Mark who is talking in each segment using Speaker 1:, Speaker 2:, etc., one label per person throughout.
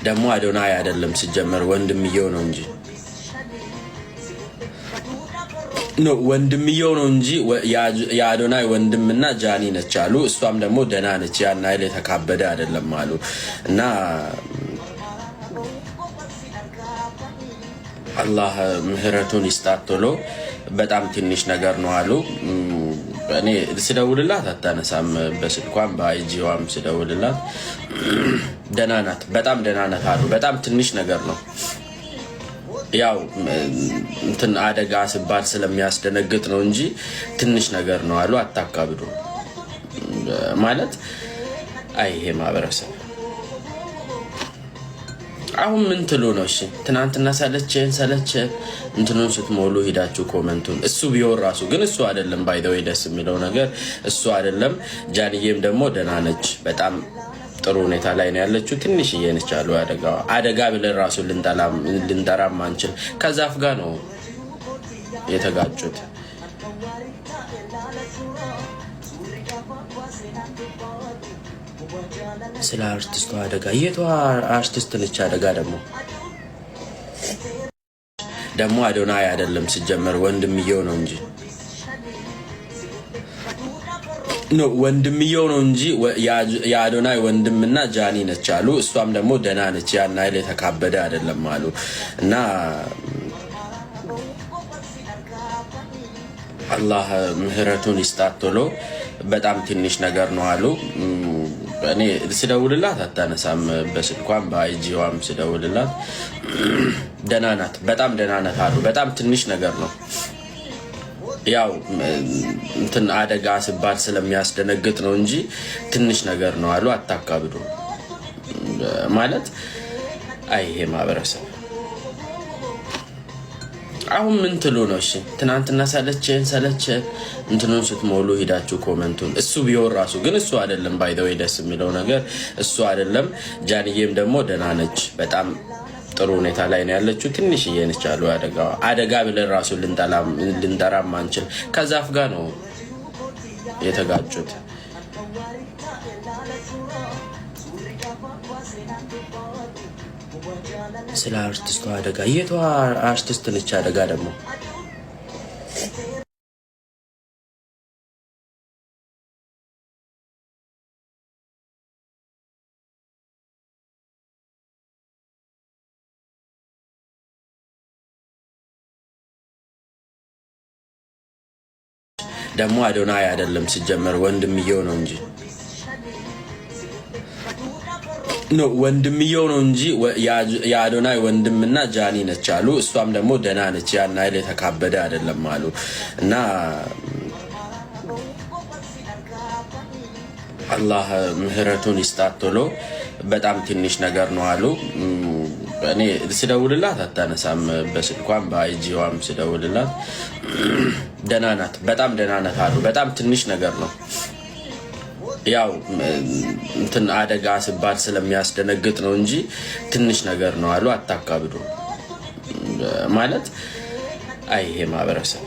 Speaker 1: ደግሞ አዶናይ አይደለም ሲጀመር ወንድምየው ነው እንጂ ወንድምየው ነው እንጂ የአዶናይ ወንድምና ጃኒ ነች አሉ። እሷም ደግሞ ደህና ነች፣ ያን አይል የተካበደ አይደለም አሉ። እና አላህ ምህረቱን ይስጣት ቶሎ። በጣም ትንሽ ነገር ነው አሉ። እኔ ስደውልላት አታነሳም፣ በስልኳም በአይጂዋም ስደውልላት ደህና ናት፣ በጣም ደህና ናት አሉ። በጣም ትንሽ ነገር ነው። ያው እንትን አደጋ ሲባል ስለሚያስደነግጥ ነው እንጂ ትንሽ ነገር ነው አሉ። አታካብዱ ማለት አይ ይሄ ማህበረሰብ አሁን ምን ትሉ ነው? እሺ ትናንትና ሰለቸን እንትኑን ስትሞሉ ሄዳችሁ ኮመንቱን እሱ ቢሆን ራሱ ግን እሱ አይደለም። ባይደው ደስ የሚለው ነገር እሱ አይደለም። ጃንዬም ደግሞ ደህና ነች፣ በጣም ጥሩ ሁኔታ ላይ ነው ያለችው። ትንሽ እየነች አሉ። አደጋ ብለን ራሱ ልንጠራም አንችል። ከዛፍ ጋር ነው የተጋጩት። ስለ አርቲስቷ አደጋ የቷ አርቲስት ነች? አደጋ ደግሞ አዶናይ አይደለም ሲጀመር ወንድምየው ነው እንጂ ወንድምየው ነው እንጂ የአዶናይ ወንድምና ጃኒ ነች አሉ። እሷም ደግሞ ደህና ነች፣ ያን አይል የተካበደ አይደለም አሉ። እና አላህ ምህረቱን ይስጣት ቶሎ። በጣም ትንሽ ነገር ነው አሉ። እኔ ስደውልላት አታነሳም፣ በስልኳም በአይጂዋም ስደውልላት ደህና ናት፣ በጣም ደህና ናት አሉ። በጣም ትንሽ ነገር ነው። ያው እንትን አደጋ ሲባል ስለሚያስደነግጥ ነው እንጂ ትንሽ ነገር ነው አሉ። አታካብዱ ማለት አይ ይሄ ማህበረሰብ አሁን ምን ትሉ ነው? እሺ ትናንትና ሰለቸን እንትኑን ስትሞሉ ሄዳችሁ ኮመንቱን እሱ ቢሆን ራሱ ግን እሱ አይደለም። ባይደው ደስ የሚለው ነገር እሱ አይደለም። ጃንዬም ደግሞ ደህና ነች፣ በጣም ጥሩ ሁኔታ ላይ ነው ያለችው። ትንሽ እየነች አሉ። አደጋ ብለን ራሱ ልንጠራም አንችል። ከዛፍ ጋር ነው የተጋጩት። ስለ አርቲስቷ አደጋ የቷ አርቲስት ነች? አደጋ ደግሞ አዶናይ አይደለም ሲጀመር ወንድምየው ነው እንጂ ወንድምየው ነው እንጂ የአዶናይ ወንድምና ጃኒ ነች አሉ። እሷም ደግሞ ደህና ነች፣ ያን አይል የተካበደ አይደለም አሉ። እና አላህ ምህረቱን ይስጣት ቶሎ። በጣም ትንሽ ነገር ነው አሉ። እኔ ስደውልላት አታነሳም፣ በስልኳም በአይጂዋም ስደውልላት ደህና ናት፣ በጣም ደህና ናት አሉ። በጣም ትንሽ ነገር ነው። ያው እንትን አደጋ ሲባል ስለሚያስደነግጥ ነው እንጂ ትንሽ ነገር ነው አሉ። አታካብዱ ማለት አይ ይሄ ማህበረሰብ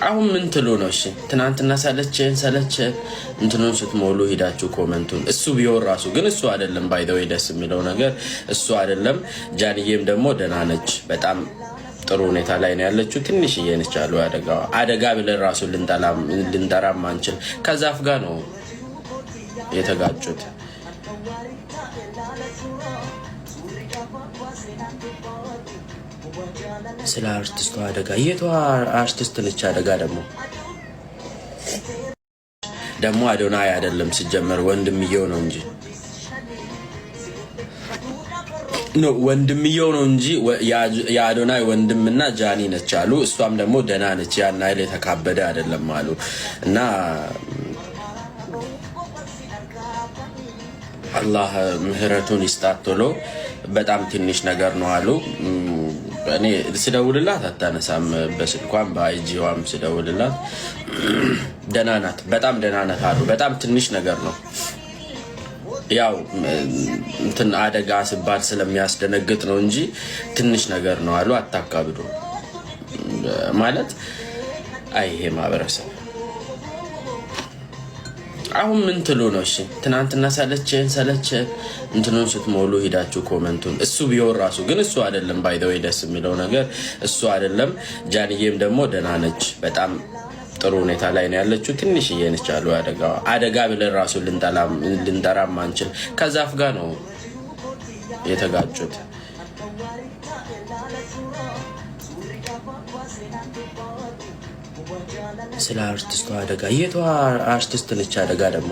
Speaker 1: አሁን ምን ትሉ ነው? እሺ ትናንትና ሰለቸን እንትኑን ስትሞሉ ሄዳችሁ ኮመንቱን እሱ ቢሆን ራሱ ግን እሱ አይደለም። ባይደው ደስ የሚለው ነገር እሱ አይደለም። ጃንዬም ደግሞ ደህና ነች፣ በጣም ጥሩ ሁኔታ ላይ ነው ያለችው። ትንሽ እየነች አሉ። አደጋ ብለን ራሱ ልንጠራም አንችል። ከዛፍ ጋር ነው የተጋጩት። ስለ አርቲስቷ አደጋ የቷ አርቲስት ነች? አደጋ ደግሞ አዶናይ አይደለም ሲጀመር ወንድምየው ነው እንጂ ወንድምየው ነው እንጂ የአዶናይ ወንድምና ጃኒ ነች አሉ። እሷም ደግሞ ደህና ነች፣ ያን አይል የተካበደ አይደለም አሉ። እና አላህ ምህረቱን ይስጣት ቶሎ። በጣም ትንሽ ነገር ነው አሉ። እኔ ስደውልላት አታነሳም፣ በስልኳም በአይጂዋም ስደውልላት ደህና ናት፣ በጣም ደህና ናት አሉ። በጣም ትንሽ ነገር ነው። ያው እንትን አደጋ ሲባል ስለሚያስደነግጥ ነው እንጂ ትንሽ ነገር ነው አሉ። አታካብዱ ማለት አይ ይሄ ማህበረሰብ አሁን ምን ትሉ ነው? እሺ ትናንትና ሰለቸን እንትኑን ስትሞሉ ሄዳችሁ ኮመንቱን እሱ ቢሆን ራሱ ግን እሱ አይደለም። ባይ ዘ ወይ ደስ የሚለው ነገር እሱ አይደለም። ጃንዬም ደግሞ ደህና ነች፣ በጣም ጥሩ ሁኔታ ላይ ነው ያለችው። ትንሽዬ ነች አሉ አደጋ ብለን ራሱ ልንጠራም አንችል። ከዛፍ ጋር ነው የተጋጩት። ስለ አርቲስቷ አደጋ የቷ አርቲስት ነች? አደጋ ደግሞ